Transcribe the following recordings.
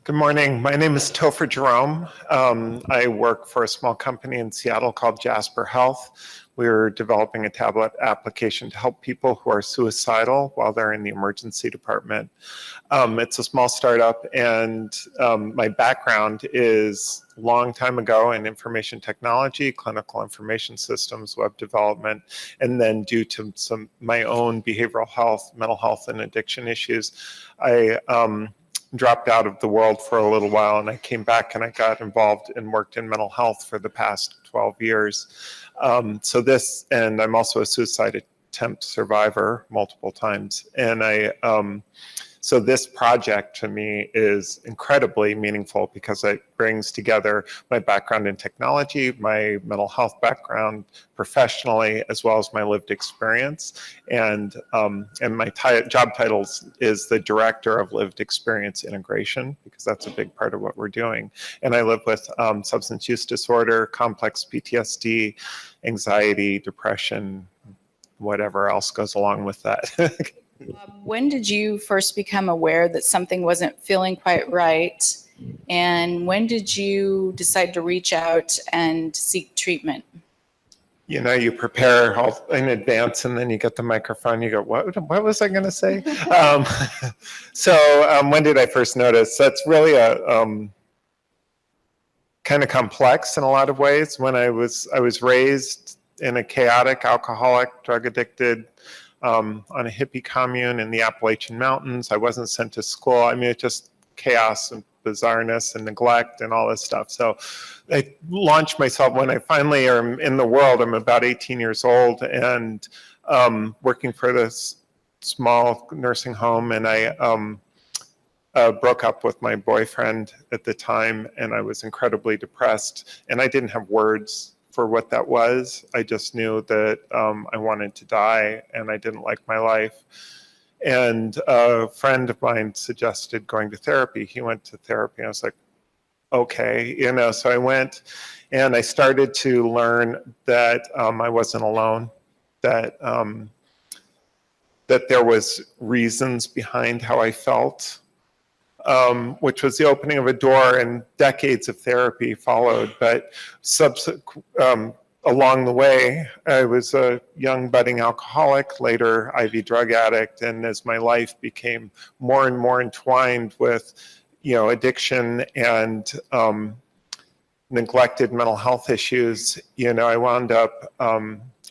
Good morning. My name is Topher Jerome. I work for a small company in Seattle called Jasper Health. We're developing a tablet application to help people who are suicidal while they're in the emergency department. It's a small startup, and my background is a long time ago in information technology, clinical information systems, web development, and then due to my own behavioral health, mental health, and addiction issues, I dropped out of the world for a little while, and I came back and I got involved and worked in mental health for the past 12 years. And I'm also a suicide attempt survivor multiple times. And so this project to me is incredibly meaningful because it brings together my background in technology, my mental health background professionally, as well as my lived experience. And my job title is the Director of Lived Experience Integration, because that's a big part of what we're doing. And I live with substance use disorder, complex PTSD, anxiety, depression, whatever else goes along with that. When did you first become aware that something wasn't feeling quite right? And when did you decide to reach out and seek treatment? You know, you prepare all in advance and then you get the microphone, you go, what was I going to say? When did I first notice? That's really a kind of complex in a lot of ways. When I was raised in a chaotic, alcoholic, drug addicted, on a hippie commune in the Appalachian Mountains. I wasn't sent to school. I mean, it's just chaos and bizarreness and neglect and all this stuff. So I launched myself when I finally am in the world. I'm about 18 years old and working for this small nursing home. And I broke up with my boyfriend at the time, and I was incredibly depressed. And I didn't have words for what that was. I just knew that I wanted to die and I didn't like my life. And a friend of mine suggested going to therapy. He went to therapy and I was like, okay, so I went and I started to learn that I wasn't alone, that there was reasons behind how I felt, which was the opening of a door, and decades of therapy followed. But along the way, I was a young budding alcoholic, later IV drug addict, and as my life became more and more entwined with, addiction and neglected mental health issues, I wound up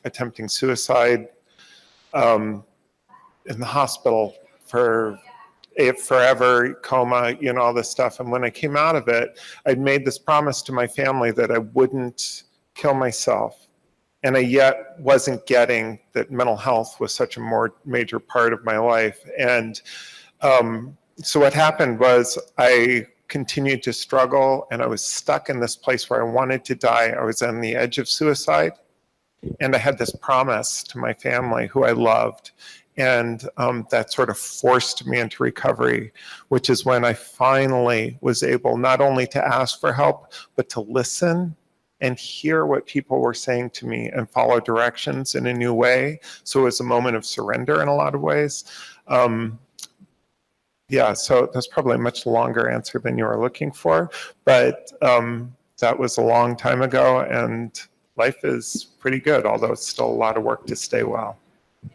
attempting suicide in the hospital for forever, coma, all this stuff. And when I came out of it, I'd made this promise to my family that I wouldn't kill myself. And I yet wasn't getting that mental health was such a more major part of my life. And so what happened was I continued to struggle, and I was stuck in this place where I wanted to die. I was on the edge of suicide. And I had this promise to my family, who I loved. And that sort of forced me into recovery, which is when I finally was able not only to ask for help, but to listen and hear what people were saying to me and follow directions in a new way. So it was a moment of surrender in a lot of ways. So that's probably a much longer answer than you were looking for, but that was a long time ago, and life is pretty good, although it's still a lot of work to stay well.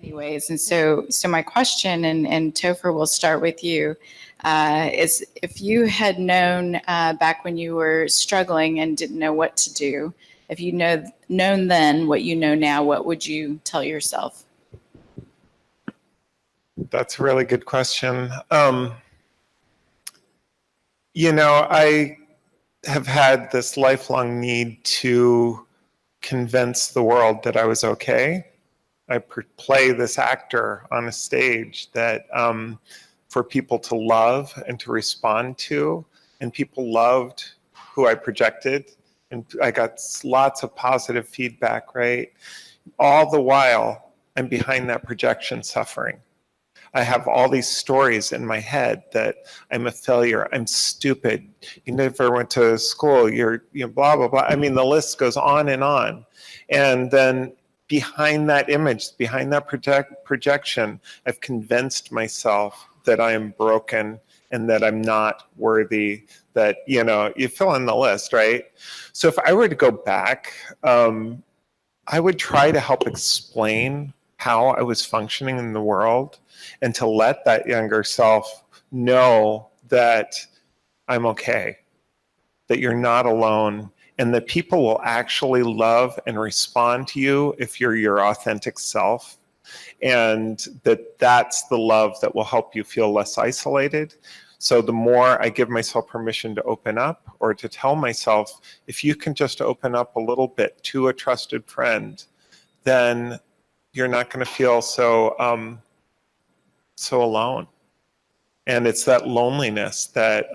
Anyways, and so my question, and Topher, we'll start with you, is if you had known back when you were struggling and didn't know what to do, if you known then what you know now, what would you tell yourself? That's a really good question. I have had this lifelong need to convince the world that I was okay. I play this actor on a stage that for people to love and to respond to, and people loved who I projected, and I got lots of positive feedback, right? All the while, I'm behind that projection suffering. I have all these stories in my head that I'm a failure, I'm stupid, you never went to school, you're blah, blah, blah. I mean, the list goes on. And then behind that image, behind that projection, I've convinced myself that I am broken and that I'm not worthy, that, you know, you fill in the list, right? So if I were to go back, I would try to help explain how I was functioning in the world and to let that younger self know that I'm okay, that you're not alone, and that people will actually love and respond to you if you're your authentic self. And that's the love that will help you feel less isolated. So the more I give myself permission to open up, or to tell myself, if you can just open up a little bit to a trusted friend, then you're not going to feel so alone. And it's that loneliness that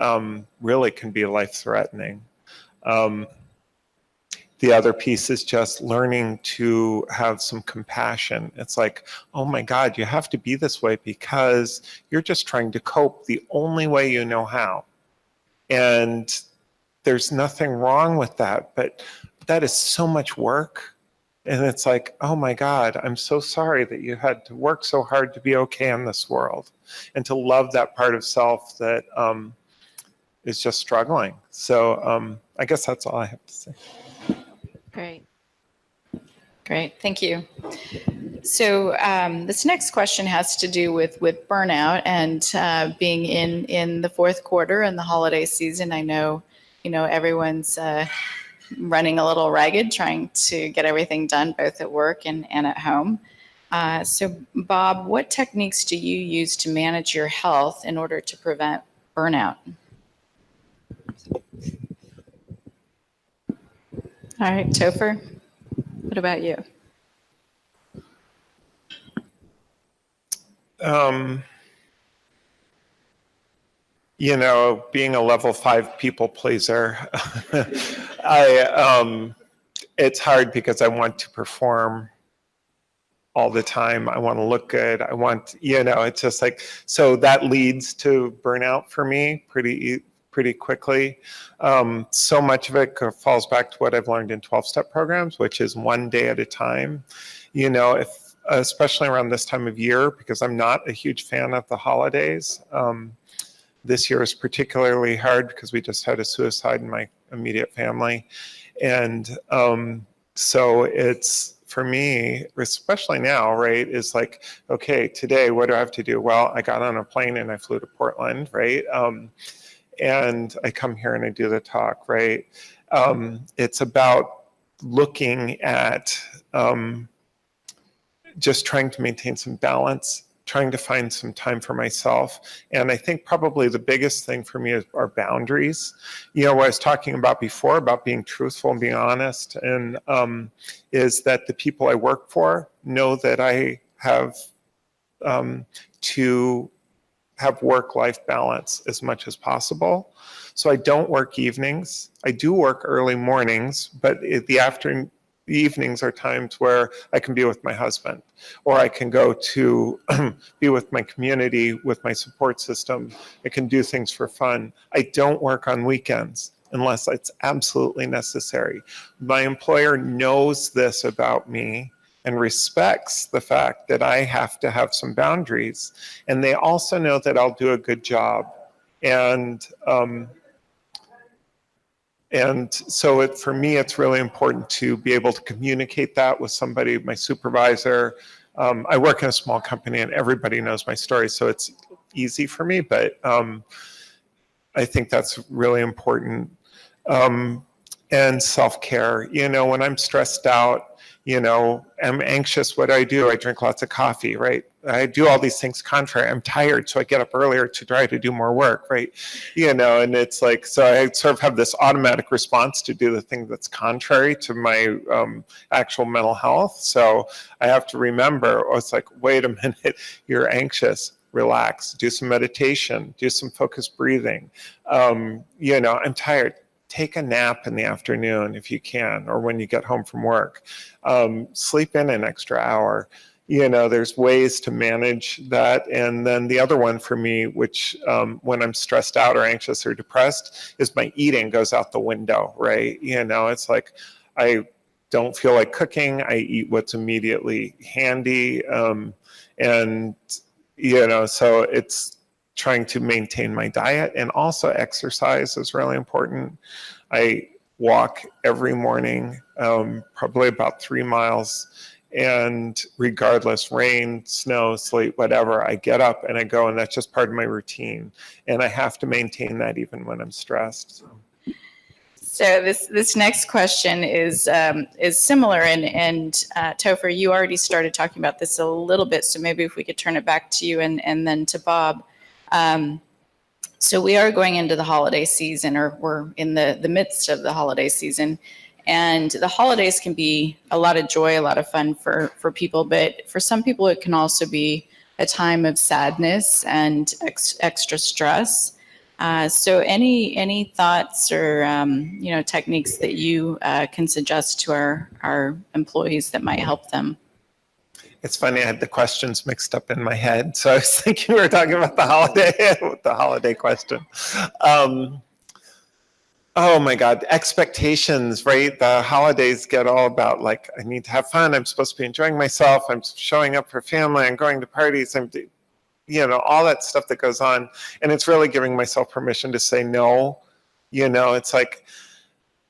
really can be life-threatening. The other piece is just learning to have some compassion. It's like, oh my God, you have to be this way because you're just trying to cope the only way you know how. And there's nothing wrong with that, but that is so much work. And it's like, oh my God, I'm so sorry that you had to work so hard to be okay in this world and to love that part of self that is just struggling. So I guess that's all I have to say. Great. Great, thank you. So this next question has to do with burnout and being in the fourth quarter and the holiday season. I know, you know, everyone's running a little ragged, trying to get everything done both at work and at home. So Bob, what techniques do you use to manage your health in order to prevent burnout? All right, Topher, what about you? You know, being a level 5 people pleaser, it's hard because I want to perform all the time. I want to look good. I want, you know, it's just like, so that leads to burnout for me pretty quickly. So much of it falls back to what I've learned in 12-step programs, which is one day at a time. You know, especially around this time of year, because I'm not a huge fan of the holidays. This year is particularly hard because we just had a suicide in my immediate family. And so it's, for me, especially now, right, is like, okay, today, what do I have to do? Well, I got on a plane and I flew to Portland, right? And I come here and I do the talk, right? It's about looking at just trying to maintain some balance, trying to find some time for myself. And I think probably the biggest thing for me are boundaries. You know, what I was talking about before, about being truthful and being honest, and is that the people I work for know that I have to have work-life balance as much as possible. So I don't work evenings. I do work early mornings, but the evenings are times where I can be with my husband, or I can go to be with my community, with my support system. I can do things for fun. I don't work on weekends unless it's absolutely necessary. My employer knows this about me and respects the fact that I have to have some boundaries. And they also know that I'll do a good job. And so for me, it's really important to be able to communicate that with somebody, my supervisor. I work in a small company and everybody knows my story, so it's easy for me, but I think that's really important. And self-care, you know, when I'm stressed out, you know, I'm anxious, what do? I drink lots of coffee, right? I do all these things contrary. I'm tired, so I get up earlier to try to do more work, right? You know, and it's like, so I sort of have this automatic response to do the thing that's contrary to my actual mental health. So I have to remember, it's like, wait a minute, you're anxious. Relax, do some meditation, do some focused breathing. You know, I'm tired. Take a nap in the afternoon if you can, or when you get home from work. Sleep in an extra hour. You know, there's ways to manage that. And then the other one for me, which when I'm stressed out or anxious or depressed, is my eating goes out the window, right? You know, it's like I don't feel like cooking. I eat what's immediately handy. And, you know, so it's trying to maintain my diet, and also exercise is really important. I walk every morning, probably about 3 miles. And regardless, rain, snow, sleet, whatever, I get up and I go, and that's just part of my routine. And I have to maintain that even when I'm stressed. So this next question is similar, and Topher, you already started talking about this a little bit, so maybe if we could turn it back to you and then to Bob. So we are going into the holiday season, or we're in the midst of the holiday season. And the holidays can be a lot of joy, a lot of fun for people, but for some people it can also be a time of sadness and extra stress. So any thoughts or techniques that you can suggest to our employees that might help them? It's funny, I had the questions mixed up in my head, so I was thinking we were talking about the holiday question. Oh my God, expectations, right? The holidays get all about like, I need to have fun. I'm supposed to be enjoying myself. I'm showing up for family. I'm going to parties. I'm, all that stuff that goes on. And it's really giving myself permission to say no. It's like,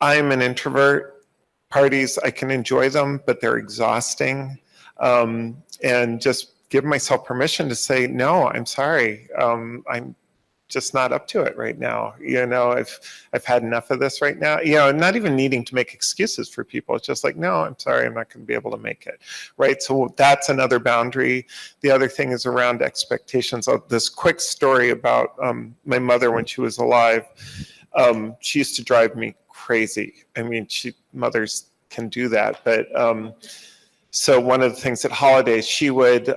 I'm an introvert. Parties, I can enjoy them, but they're exhausting. And just give myself permission to say, no, I'm sorry. I'm just not up to it right now. I've had enough of this right now, not even needing to make excuses for people. It's just like, no, I'm sorry, I'm not going to be able to make it. Right. So that's another boundary. The other thing is around expectations. This quick story about my mother when she was alive. She used to drive me crazy. I mean, mothers can do that, but so one of the things at holidays, she was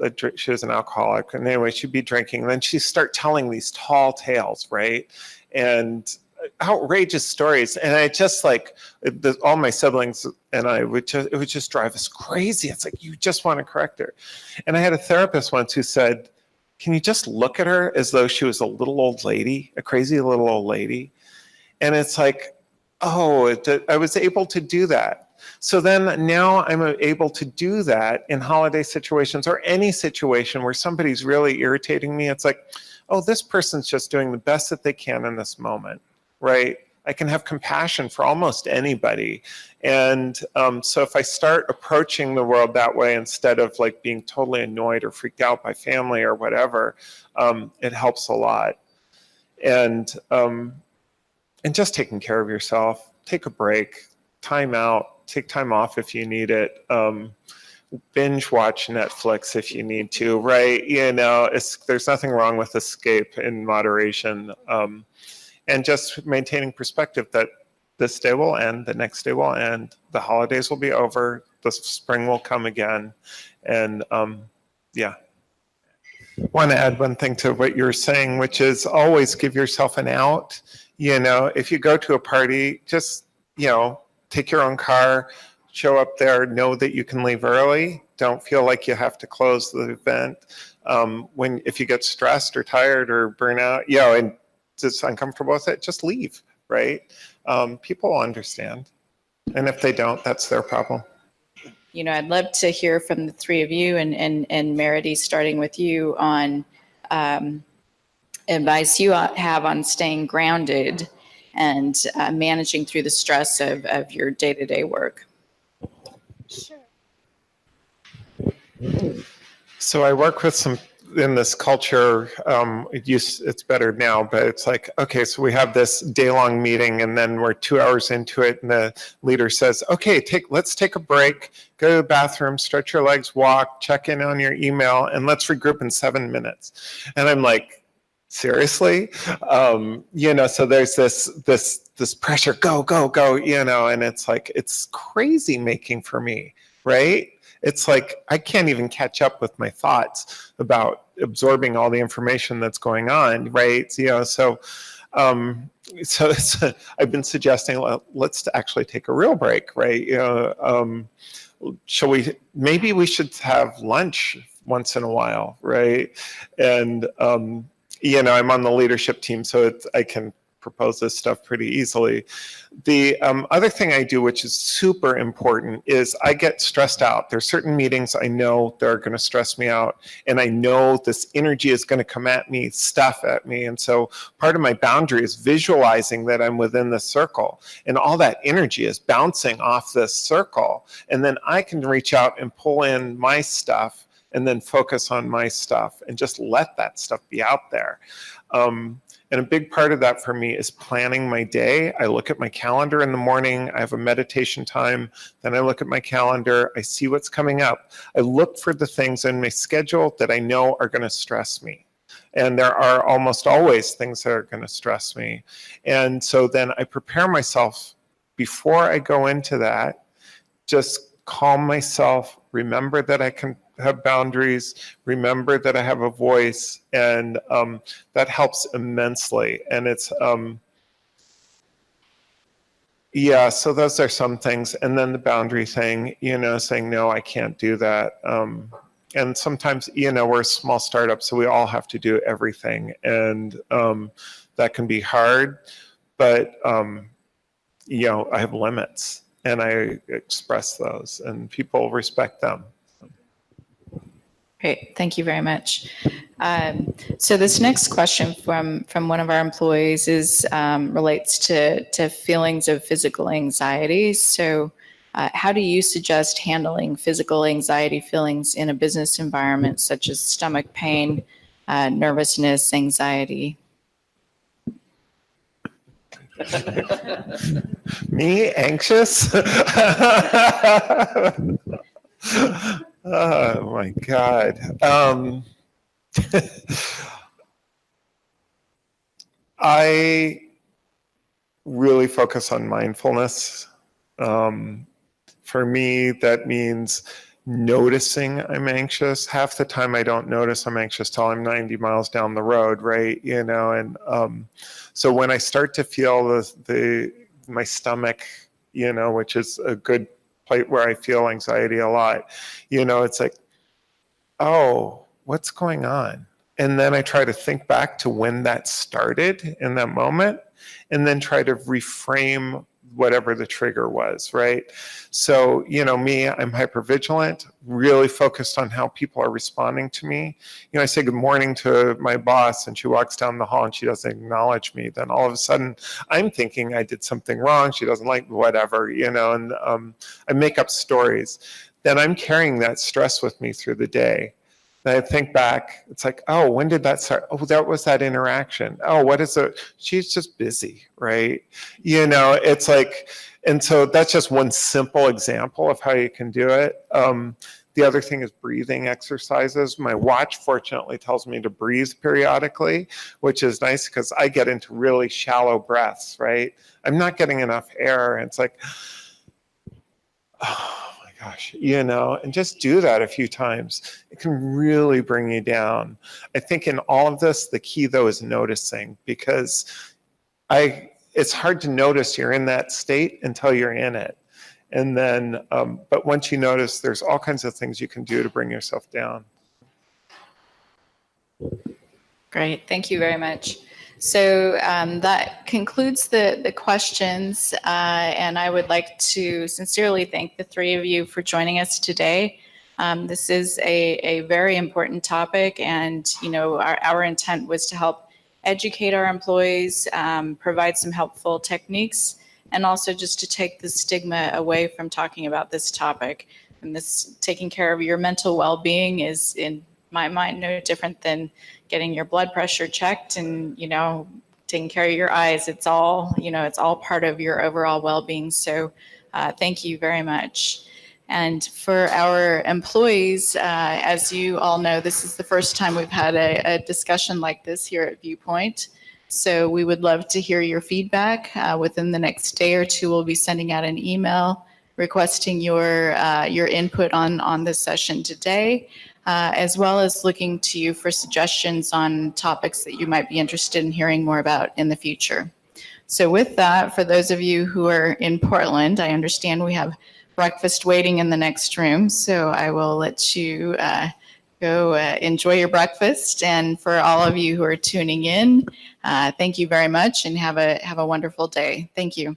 an alcoholic, and anyway, she'd be drinking, and then she'd start telling these tall tales, right? And outrageous stories, and I just all my siblings and I it would just drive us crazy. It's like, you just want to correct her. And I had a therapist once who said, can you just look at her as though she was a little old lady, a crazy little old lady? And it's like, oh, I was able to do that. So then now I'm able to do that in holiday situations or any situation where somebody's really irritating me. It's like, oh, this person's just doing the best that they can in this moment, right? I can have compassion for almost anybody. And so if I start approaching the world that way instead of like being totally annoyed or freaked out by family or whatever, it helps a lot. And just taking care of yourself, take a break, time out. Take time off if you need it. Binge watch Netflix if you need to, right? There's nothing wrong with escape in moderation. And just maintaining perspective that this day will end, the next day will end, the holidays will be over, the spring will come again. And yeah. I want to add one thing to what you're saying, which is always give yourself an out. If you go to a party, just, take your own car, show up there, know that you can leave early. Don't feel like you have to close the event. If you get stressed or tired or burn out, and just uncomfortable with it, just leave, right? People will understand. And if they don't, that's their problem. I'd love to hear from the three of you, and Meredy, starting with you, on advice you have on staying grounded and managing through the stress of your day-to-day work. Sure. So I work with some in this culture. It's better now, but it's like, okay, so we have this day-long meeting, and then we're 2 hours into it, and the leader says, okay, let's take a break, go to the bathroom, stretch your legs, walk, check in on your email, and let's regroup in 7 minutes. And I'm like, seriously? So there's this pressure, go, and it's like, it's crazy making for me, right? It's like, I can't even catch up with my thoughts about absorbing all the information that's going on, right? So I've been suggesting, let's actually take a real break, right? Maybe we should have lunch once in a while, right? And, I'm on the leadership team, so I can propose this stuff pretty easily. The other thing I do, which is super important, is I get stressed out. There's certain meetings I know they're going to stress me out, and I know this energy is going to come at me, stuff at me. And so part of my boundary is visualizing that I'm within the circle, and all that energy is bouncing off this circle. And then I can reach out and pull in my stuff and then focus on my stuff and just let that stuff be out there. And a big part of that for me is planning my day. I look at my calendar in the morning. I have a meditation time. Then I look at my calendar. I see what's coming up. I look for the things in my schedule that I know are going to stress me. And there are almost always things that are going to stress me. And so then I prepare myself before I go into that, just calm myself, remember that I can have boundaries, remember that I have a voice, and that helps immensely. And it's, yeah, so those are some things. And then the boundary thing, you know, saying, no, I can't do that. And sometimes, you know, we're a small startup, so we all have to do everything. And that can be hard, but, you know, I have limits and I express those and people respect them. Great, thank you very much. So this next question from one of our employees is relates to feelings of physical anxiety. So how do you suggest handling physical anxiety feelings in a business environment such as stomach pain, nervousness, anxiety? Me, anxious? Oh my God. I really focus on mindfulness. For me, that means noticing I'm anxious. Half the time I don't notice I'm anxious till I'm 90 miles down the road, right? You know, and so when I start to feel my stomach, you know, which is a good place where I feel anxiety a lot, you know, it's like, oh, what's going on? And then I try to think back to when that started in that moment, and then try to reframe whatever the trigger was, right? So, you know, me, I'm hypervigilant, really focused on how people are responding to me. You know, I say good morning to my boss and she walks down the hall and she doesn't acknowledge me. Then all of a sudden I'm thinking I did something wrong. She doesn't like whatever, you know, and I make up stories. Then I'm carrying that stress with me through the day. And I think back, it's like, oh, when did that start? Oh, that was that interaction. Oh, what is it? She's just busy, right? You know, it's like, and so that's just one simple example of how you can do it. The other thing is breathing exercises. My watch fortunately tells me to breathe periodically, which is nice because I get into really shallow breaths, right? I'm not getting enough air. And it's like, oh, gosh, you know, and just do that a few times. It can really bring you down. I think in all of this, the key though is noticing, because it's hard to notice you're in that state until you're in it. And then, but once you notice, there's all kinds of things you can do to bring yourself down. Great, thank you very much. So that concludes the questions, and I would like to sincerely thank the three of you for joining us today. This is a very important topic, and you know, our intent was to help educate our employees, provide some helpful techniques, and also just to take the stigma away from talking about this topic. And this, taking care of your mental well-being, is in my mind no different than getting your blood pressure checked and, you know, taking care of your eyes. It's all, you know, it's all part of your overall well-being. So thank you very much. And for our employees, as you all know, this is the first time we've had a discussion like this here at Viewpoint. So we would love to hear your feedback. Within the next day or two, we'll be sending out an email requesting your input on this session today. As well as looking to you for suggestions on topics that you might be interested in hearing more about in the future. So with that, for those of you who are in Portland, I understand we have breakfast waiting in the next room, so I will let you go enjoy your breakfast. And for all of you who are tuning in, thank you very much and have a wonderful day. Thank you.